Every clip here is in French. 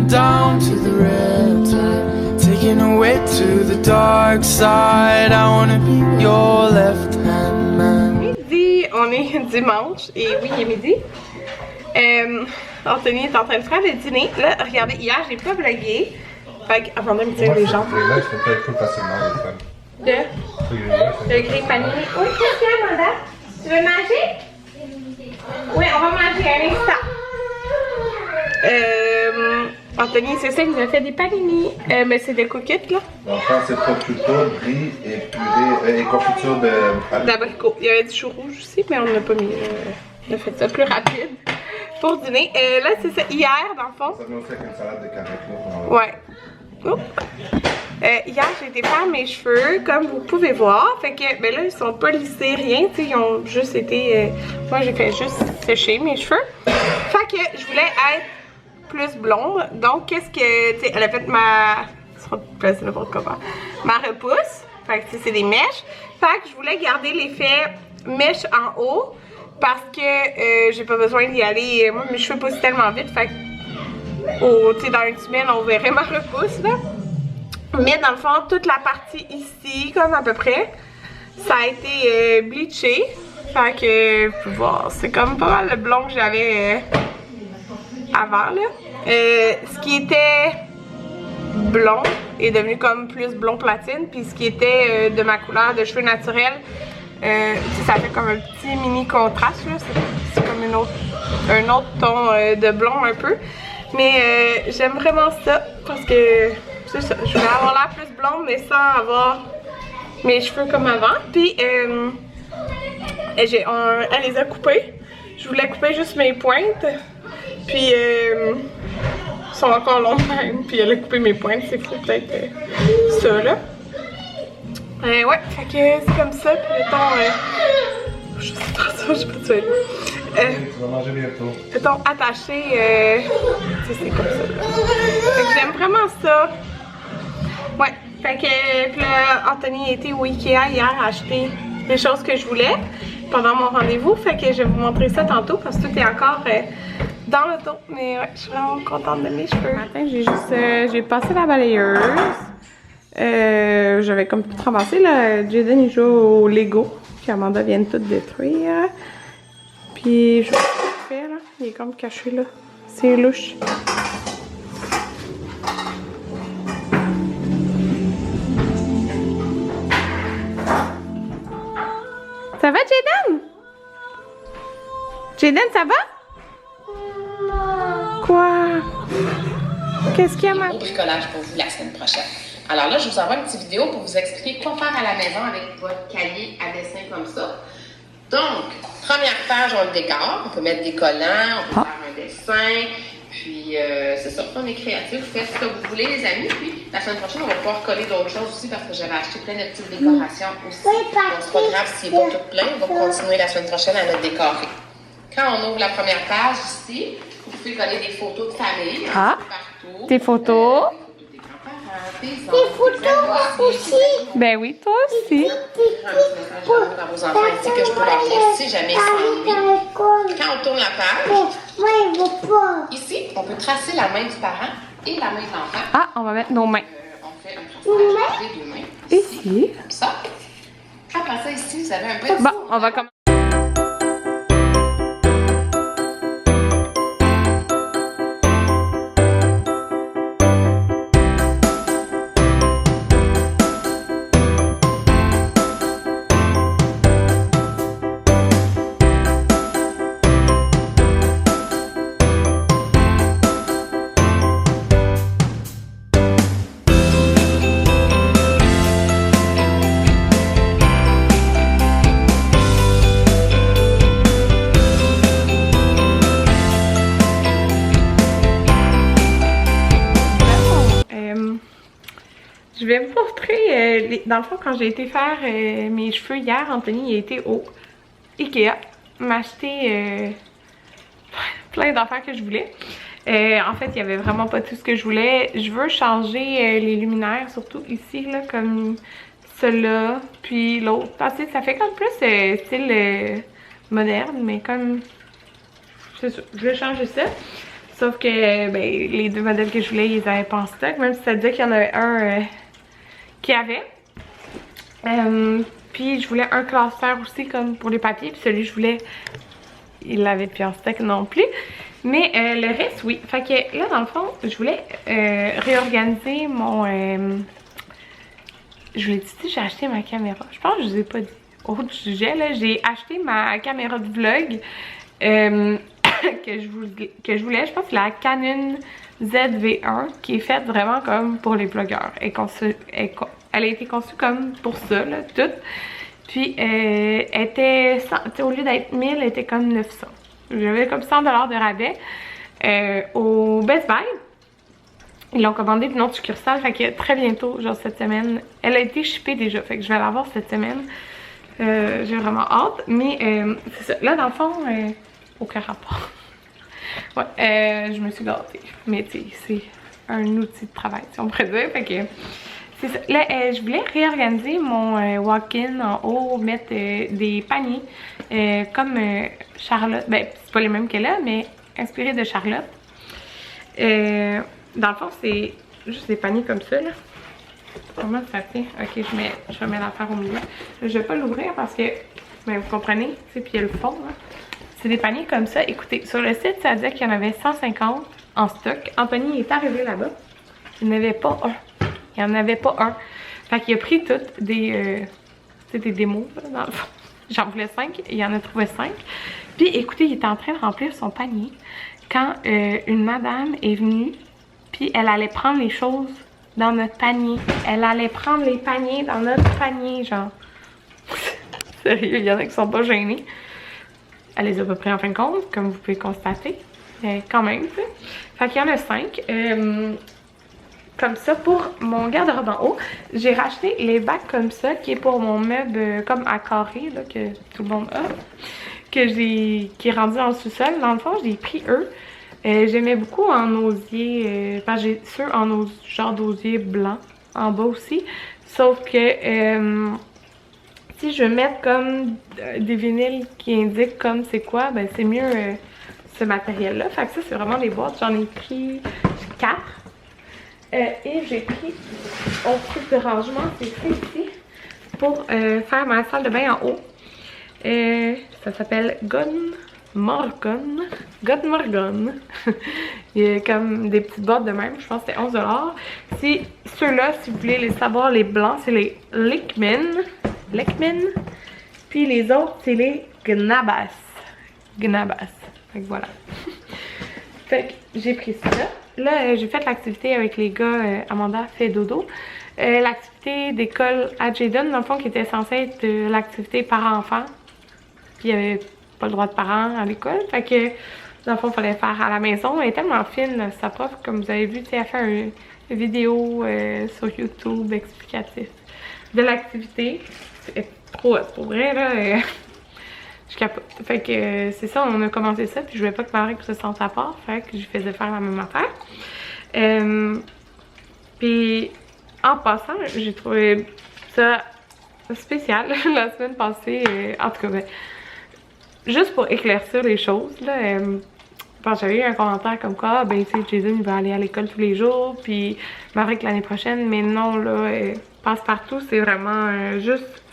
down to the riptide, taking away to the dark side. I wanna be your left hand man. Midi, on est dimanche et oui, il est midi. Anthony est en train de faire le dîner. Là, regardez, hier j'ai pas vlogué. Fait que, avant de me tirer les jambes. Là, je fais pas écoute facilement les femmes. Le gris panini. Oui, qu'est-ce qu'il y a, Amanda? Tu veux manger? Oui, on va manger un instant. Anthony, c'est ça, il nous a fait des panini. Mais c'est des coquettes, là. Enfin, c'est prosciutto, brie et purée et confiture d'abricot. Il y avait du chou rouge aussi, mais on n'a pas mis. On a fait ça plus rapide pour dîner. Là, c'est ça, hier, dans le fond. Ça vient aussi avec une salade de carottes, là. Ouais. Hier, j'ai été faire mes cheveux, comme vous pouvez voir. Fait que, ben là, ils sont pas lissés, rien. Tu sais, ils ont juste été. Moi, j'ai fait juste sécher mes cheveux. Fait que je voulais être plus blonde. Donc, qu'est-ce que. Tu sais, elle a fait ma. C'est n'importe comment. Ma repousse. Fait que, c'est des mèches. Fait que je voulais garder l'effet mèche en haut. Parce que j'ai pas besoin d'y aller. Moi, mes cheveux poussent tellement vite. Fait que. Tu sais, dans une semaine, on verrait ma repousse, là. Mais dans le fond, toute la partie ici, comme à peu près, ça a été bleaché. Fait que, vous pouvez voir, c'est comme pas mal le blond que j'avais avant, là. Ce qui était blond est devenu comme plus blond platine. Puis ce qui était de ma couleur de cheveux naturels, ça fait comme un petit mini contraste, là. C'est comme un autre ton de blond un peu. Mais j'aime vraiment ça parce que c'est ça, je voulais avoir l'air plus blonde mais sans avoir mes cheveux comme avant. Puis elle les a coupés. Je voulais couper juste mes pointes. Puis ils sont encore longs même. Puis elle a coupé mes pointes, c'est peut-être ça là. Ouais, fait que c'est comme ça. Puis mettons, je sais pas ça, je sais pas tuer. Tu vas manger bientôt. Mettons attaché, tu sais, c'est comme ça. Fait que j'aime vraiment ça. Ouais, fait que puis là, Anthony a été au Ikea hier à acheter les choses que je voulais pendant mon rendez-vous. Fait que je vais vous montrer ça tantôt parce que tout est encore dans le dos. Mais ouais, je suis vraiment contente de mes cheveux. Ce matin, j'ai passé la balayeuse. J'avais comme tout ramassé là. Jaden il joue au Lego. Puis Amanda vient de tout détruire. Puis je vais le faire là. Il est comme caché là. C'est louche. Ça va, Jaden? Jaden, ça va? Quoi? Qu'est-ce qu'il y a, ma... Au bricolage pour vous la semaine prochaine. Alors là, je vous envoie une petite vidéo pour vous expliquer quoi faire à la maison avec votre cahier à dessin comme ça. Donc, première page, on le décore. On peut mettre des collants, on peut faire un dessin. Puis, c'est ça, on est créatif. Faites ce que vous voulez, les amis. Puis, la semaine prochaine, on va pouvoir coller d'autres choses aussi parce que j'avais acheté plein de petites décorations aussi. Donc, c'est pas grave s'il n'est pas tout plein. On va continuer la semaine prochaine à le décorer. Quand on ouvre la première page ici, vous pouvez coller des photos de famille. Partout. Des photos. Des photos aussi. Ben oui, toi aussi. Dans vos enfants ici que je peux leur lire si jamais ils s'ennuient. Quand on tourne la page, ici, on peut tracer la main du parent et la main de l'enfant. Ah, on va mettre nos mains. On fait un traçage des deux mains. Ici. Comme ça. Après ça, ici, vous avez un petit... Bon, on va commencer. Je vais vous montrer, dans le fond, quand j'ai été faire mes cheveux hier, Anthony a été au Ikea m'acheter plein d'affaires que je voulais. En fait, il n'y avait vraiment pas tout ce que je voulais. Je veux changer les luminaires, surtout ici, là, comme ceux-là, puis l'autre. Parce que ça fait comme plus style moderne, mais comme... C'est ça, je vais changer ça. Sauf que ben, les 2 modèles que je voulais, ils avaient pas en stock, même si ça disait qu'il y en avait un qui avait. Puis je voulais un classeur aussi comme pour les papiers, puis celui que je voulais, il l'avait plus en stock non plus. Mais le reste, oui. Fait que là, dans le fond, je voulais réorganiser mon... je vous l'ai dit, j'ai acheté ma caméra. Je pense que je vous ai pas dit. Autre sujet, là, j'ai acheté ma caméra de vlog que je voulais. Je pense que c'est la Canon ZV1 qui est faite vraiment comme pour les vlogueurs. Elle a été conçue comme pour ça, là, toute. Puis, elle était, au lieu d'être 1000, elle était comme 900. J'avais comme 100$ de rabais au Best Buy. Ils l'ont commandé d'une autre succursale, fait que très bientôt, genre cette semaine. Elle a été shippée déjà, fait que je vais l'avoir cette semaine. J'ai vraiment hâte, mais c'est ça. Là, dans le fond, aucun rapport. Ouais, je me suis gâtée. Mais tu sais, c'est un outil de travail, si on pourrait dire. Fait que c'est ça. Là, je voulais réorganiser mon walk-in en haut, mettre des paniers comme Charlotte. Ben, c'est pas les mêmes qu'elle a, mais inspiré de Charlotte. Dans le fond, c'est juste des paniers comme ça, là. Comment ça fait? Ok, je remets l'affaire au milieu. Je vais pas l'ouvrir parce que, ben, vous comprenez, tu sais, puis il y a le fond, là. C'est des paniers comme ça. Écoutez, sur le site, ça disait qu'il y en avait 150 en stock. Anthony est arrivé là-bas. Il n'y en avait pas un. Il n'y en avait pas un. Fait qu'il a pris toutes des démos, là, dans le fond. J'en voulais 5. Il en a trouvé 5. Puis, écoutez, il était en train de remplir son panier quand une madame est venue. Puis, elle allait prendre les choses dans notre panier. Elle allait prendre les paniers dans notre panier, genre. Sérieux, il y en a qui sont pas gênés. Elle les a pas pris en fin de compte, comme vous pouvez constater. Mais quand même, tu sais. Fait qu'il y en a 5. Comme ça, pour mon garde-robe en haut, j'ai racheté les bacs comme ça, qui est pour mon meuble comme à carré, là, que tout le monde a. Qui est rendu en sous-sol. Dans le fond, j'ai pris eux. J'aimais beaucoup en osier, parce que j'ai ceux en genre d'osier blanc en bas aussi. Sauf que si je veux mettre comme des vinyles qui indiquent comme c'est quoi, ben c'est mieux ce matériel-là. Fait que ça, c'est vraiment des boîtes. J'en ai pris 4. Et j'ai pris au truc de rangement, c'est ça ici, pour faire ma salle de bain en haut. Ça s'appelle Godmorgon. Il y a comme des petites boîtes de même, je pense que c'était 11$. Si ceux-là, si vous voulez les savoir, les blancs, c'est les Lekman. Puis les autres, c'est les Gnabas. Fait que voilà. Fait que j'ai pris ça. Là, j'ai fait l'activité avec les gars. Amanda fait dodo. L'activité d'école à Jayden, dans le fond, qui était censée être l'activité parent-enfant. Puis il n'y avait pas le droit de parents à l'école. Fait que, dans le fond, il fallait faire à la maison. Elle est tellement fine, sa prof, comme vous avez vu, elle a fait une vidéo sur YouTube explicatif de l'activité. C'est trop pour vrai, là. Je capote. Fait que c'est ça, on a commencé ça, puis je voulais pas que Marie se sente à part. Fait que je faisais faire la même affaire. Puis, en passant, j'ai trouvé ça spécial la semaine passée. En tout cas, ben, juste pour éclaircir les choses, là, parce que j'avais eu un commentaire comme quoi, ben tu sais, Jason il va aller à l'école tous les jours, puis Marie l'année prochaine, mais non, là, passe-partout, c'est vraiment juste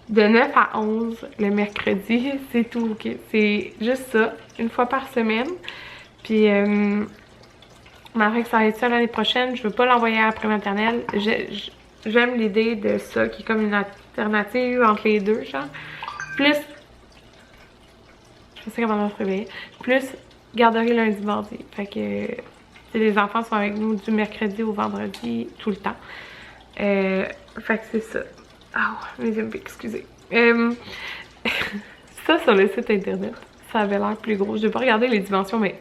de 9 à 11 le mercredi, c'est tout, ok? C'est juste ça, une fois par semaine. Puis, Marie, ça va être ça l'année prochaine, je veux pas l'envoyer à la prématernelle. J'aime l'idée de ça, qui est comme une alternative entre les deux, genre. Plus, je sais comment on se réveiller, plus garderie lundi, mardi. Fait que les enfants sont avec nous du mercredi au vendredi tout le temps. Fait que c'est ça. Ah, mes amis, excusez. Ça, sur le site internet, ça avait l'air plus gros. J'ai pas regardé les dimensions, mais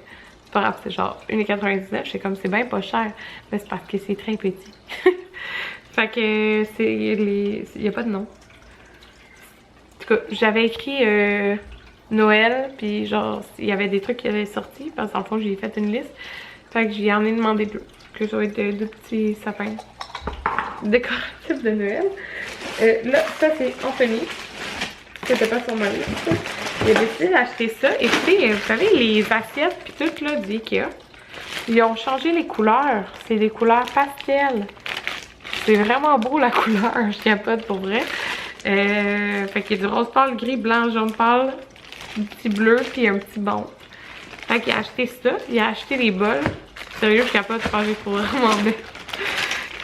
c'est pas grave, c'est genre 1,99$. C'est comme, c'est bien pas cher, mais c'est parce que c'est très petit. Fait que il y a pas de nom. En tout cas, j'avais écrit Noël, puis genre, il y avait des trucs qui avaient sorti, parce qu'en fond, j'ai fait une liste. Fait que j'y en ai demandé 2. Que ça va être 2 petits sapins décoratifs de Noël. Là, ça c'est Anthony. C'était pas sur ma liste. Il a décidé d'acheter ça. Écoutez, vous savez, les assiettes puis tout là du Ikea. Ils ont changé les couleurs. C'est des couleurs pastel. C'est vraiment beau la couleur. Je capote pour vrai. Fait qu'il y a du rose pâle, gris, blanc, jaune pâle, un petit bleu, puis un petit bon. Fait qu'il a acheté ça. Il a acheté les bols. Sérieux, je capote, je pense que je les trouve vraiment belles.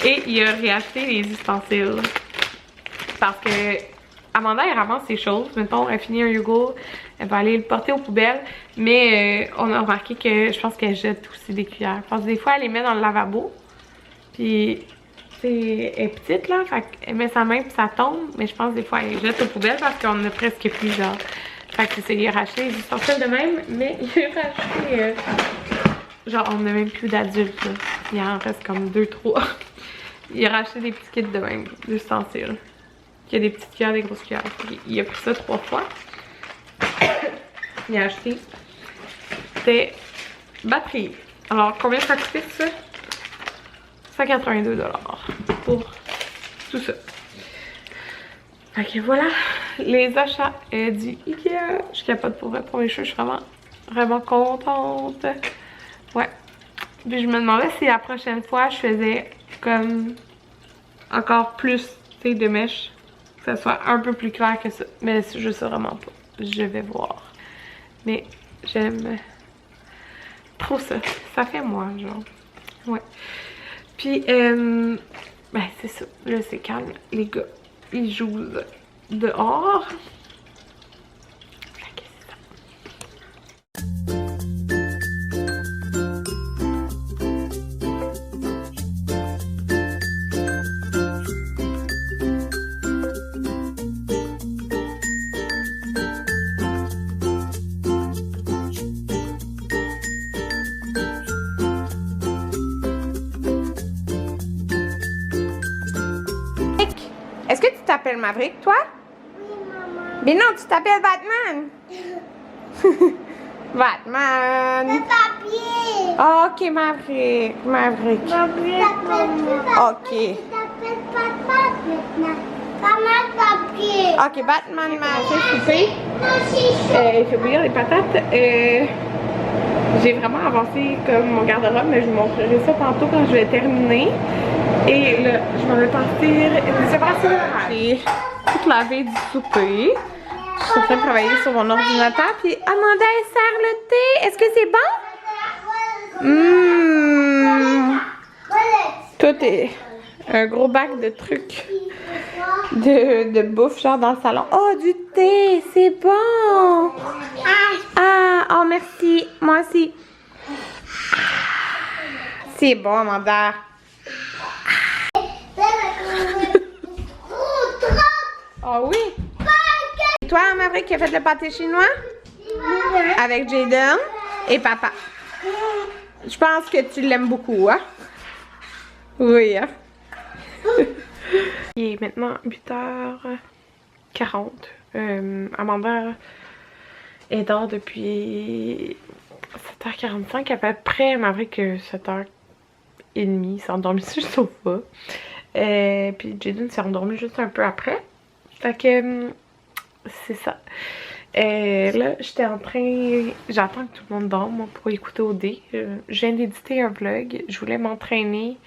Et il a réacheté les ustensiles. Parce que Amanda, elle ramasse ses choses. Mettons, elle finit un yogourt, elle va aller le porter aux poubelles. Mais on a remarqué que je pense qu'elle jette aussi des cuillères. Parce que des fois, elle les met dans le lavabo. Puis, elle est petite là, fait qu'elle met sa main puis ça tombe. Mais je pense des fois, elle jette aux poubelles parce qu'on a presque plus genre. Fait que c'est, il a racheté les ustensiles de même. Mais il a racheté. Genre, on n'a même plus d'adultes là. Il en reste comme 2-3. Il a racheté des petits kits de même, d'ustensiles. Il y a des petites cuillères, des grosses cuillères. Il a pris ça 3 fois. Il a acheté des batteries. Alors, combien ça coûte ça? 182$ pour tout ça. Fait que voilà, les achats du Ikea. Je capote pour vrai pour mes cheveux. Je suis vraiment contente. Ouais. Puis je me demandais si la prochaine fois je faisais comme encore plus de mèches, que ça soit un peu plus clair que ça. Mais je sais vraiment pas. Je vais voir. Mais j'aime trop ça. Ça fait moi, genre. Ouais. Puis, ben c'est ça. Là, c'est calme. Les gars, ils jouent dehors. Fait que c'est ça. Est-ce que tu t'appelles Maverick, toi? Oui, maman. Mais non, tu t'appelles Batman. Batman. Le papier. Ok, Maverick. Maverick. Ok. Tu t'appelles papa maintenant. Maman, papier. Ok, Batman m'a fait souper. Non, c'est Il fait bouillir les patates. J'ai vraiment avancé comme mon garde-robe, mais je vous montrerai ça tantôt quand je vais terminer. Et là, je m'en vais partir. J'ai tout lavé du souper. Je suis en train de travailler sur mon ordinateur. Puis Amanda, elle sert le thé. Est-ce que c'est bon? Tout est un gros bac de trucs. De bouffe, genre dans le salon. Oh, du thé, c'est bon. Ah, oh, merci. Moi aussi. C'est bon, Amanda. Oh oui. Et toi, Maverick, qui a fait le pâté chinois? Avec Jaden et papa. Je pense que tu l'aimes beaucoup, hein? Oui, hein? Il est maintenant 8h40. Amanda est dort depuis 7h45 à peu près. Maverick, 7h30. Il s'est endormi sur le sofa. Puis Jaden s'est endormi juste un peu après. Fait que c'est ça. Là, j'étais en train... J'attends que tout le monde dorme pour écouter OD. Je viens d'éditer un vlog. Je voulais m'entraîner.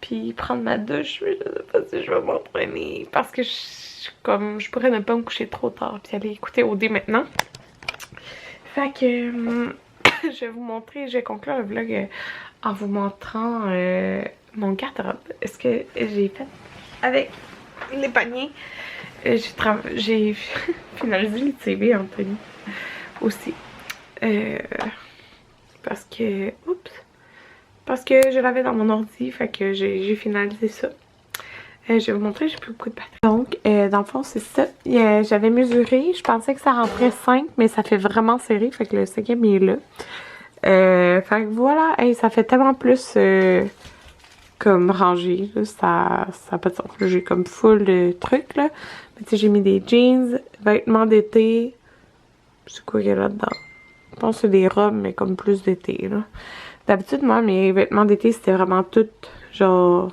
Puis prendre ma douche. Mais je sais pas si je vais m'entraîner. Parce que je pourrais ne pas me coucher trop tard. Puis aller écouter OD maintenant. Fait que... je vais vous montrer. Je vais conclure le vlog en vous montrant mon garde-robe. Ce que j'ai fait avec les paniers. J'ai finalisé le TV, Anthony, aussi. Parce que... Oups! Parce que je l'avais dans mon ordi, fait que j'ai finalisé ça. Je vais vous montrer, j'ai plus beaucoup de batterie. Donc, dans le fond, c'est ça. J'avais mesuré, je pensais que ça rentrait 5, mais ça fait vraiment serré, fait que le 5e est là. Fait que voilà, hey, ça fait tellement plus... comme rangé, là, ça a pas de sens. J'ai comme full de trucs, là. Mais tu sais, j'ai mis des jeans, vêtements d'été. C'est quoi qu'il y a là-dedans? Je pense que c'est des robes, mais comme plus d'été, là. D'habitude, moi, mes vêtements d'été, c'était vraiment tout, genre,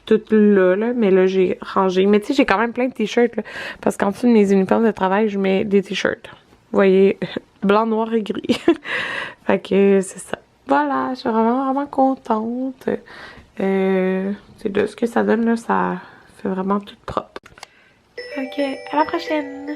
tout là, mais là, j'ai rangé. Mais tu sais, j'ai quand même plein de t-shirts, là. Parce qu'en dessous de mes uniformes de travail, je mets des t-shirts. Vous voyez, blanc, noir et gris. Fait que c'est ça. voilà, je suis vraiment contente. C'est de ce que ça donne, là, ça fait vraiment tout propre. Ok, à la prochaine!